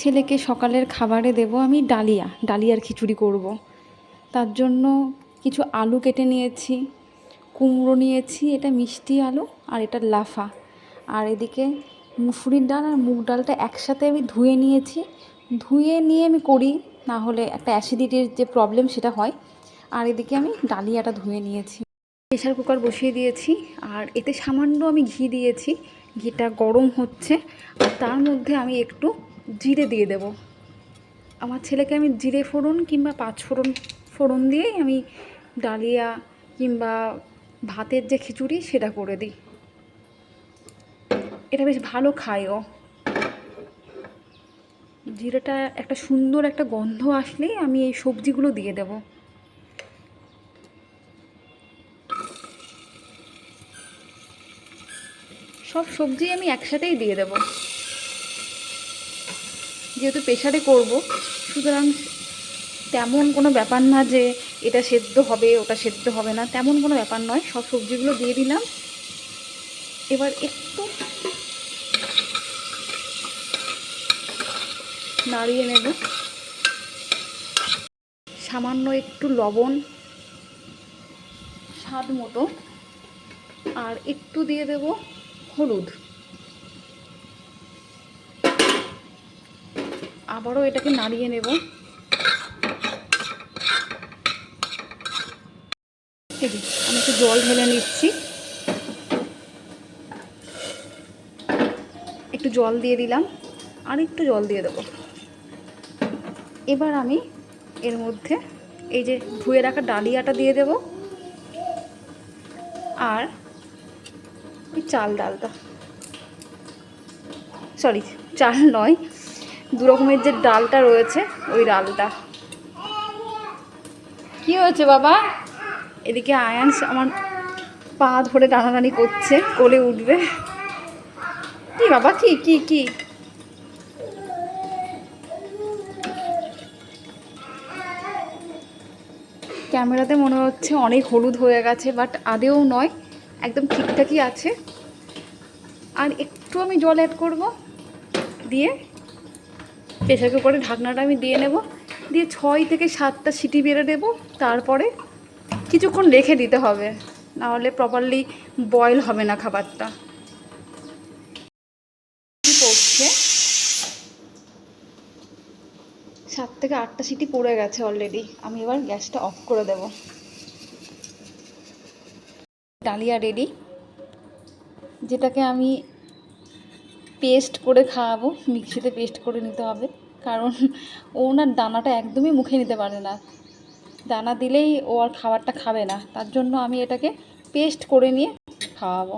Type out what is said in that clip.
ছেলেকে সকালের খাবারে দেব আমি ডালিয়ার খিচুড়ি করব। তার জন্য কিছু আলু কেটে নিয়েছি, কুমড়ো নিয়েছি, এটা মিষ্টি আলু, আর এটা লাফা। আর এদিকে মুসুরির ডাল আর মুগ ডালটা একসাথে আমি ধুয়ে নিয়েছি। ধুয়ে নিয়ে আমি করি, না হলে একটা অ্যাসিডিটির যে প্রবলেম সেটা হয়। আর এদিকে আমি ডালিয়াটা ধুয়ে নিয়েছি। প্রেশার কুকার বসিয়ে দিয়েছি, আর এতে সামান্য আমি ঘি দিয়েছি। ঘিটা গরম হচ্ছে, আর তার মধ্যে আমি একটু জিরে দিয়ে দেব। আমার ছেলেকে আমি জিরে ফোড়ন কিংবা ফোড়ন দিয়েই আমি ডালিয়া কিংবা ভাতের যে খিচুড়ি সেটা করে দিই। এটা বেশ ভালো খায় ও। জিরেটা একটা সুন্দর একটা গন্ধ আসলেই আমি এই সবজিগুলো দিয়ে দেব। সব সবজি আমি একসাথেই দিয়ে দেব, যেহেতু প্রেশারে করব, সুতরাং তেমন কোনো ব্যাপার না যে এটা সেদ্ধ হবে ওটা সেদ্ধ হবে না, তেমন কোনো ব্যাপার নয়। সব সবজিগুলো দিয়ে দিলাম। এবার একটু নাড়িয়ে নেব, সামান্য একটু লবণ স্বাদ মতো, আর একটু দিয়ে দেব হলুদ। আবারও এটাকে নাড়িয়ে নেব। আমি একটু জল ঢেলে নিচ্ছি, একটু জল দিয়ে দিলাম, আর একটু জল দিয়ে দেবো। এবার আমি এর মধ্যে এই যে ধুয়ে রাখা ডালিয়াটা দিয়ে দেব, আর ওই ডালটা, সরি চাল নয়, দু রকমের যে ডালটা রয়েছে ওই ডালটা। কি হয়েছে বাবা? এদিকে আয়ান আমার পা ধরে টানাটানি করছে, কোলে উঠবে। কি বাবা, কি কি কি? ক্যামেরাতে মনে হচ্ছে অনেক হলুদ হয়ে গেছে, বাট আদেও নয়, একদম ঠিকঠাকই আছে। আর একটু আমি জল অ্যাড করব, দিয়ে প্রেসার কুকারে ঢাকনাটা আমি দিয়ে নেব, দিয়ে 6 থেকে 7টা সিটি বেড়ে দেব। তারপরে কিছুক্ষণ রেখে দিতে হবে, নাহলে প্রপারলি বয়েল হবে না খাবারটা। কি পড়ছে, 7 থেকে 8টা সিটি পড়ে গেছে অলরেডি। আমি এবার গ্যাসটা অফ করে দেব। ডালিয়া রেডি, যেটাকে আমি পেস্ট করে খাওয়াবো। মিক্সিতে পেস্ট করে নিতে হবে, কারণ ও না দানাটা একদমই মুখে নিতে পারে না। দানা দিলেই ও আর খাবারটা খাবে না, তার জন্য আমি এটাকে পেস্ট করে নিয়ে খাওয়াবো।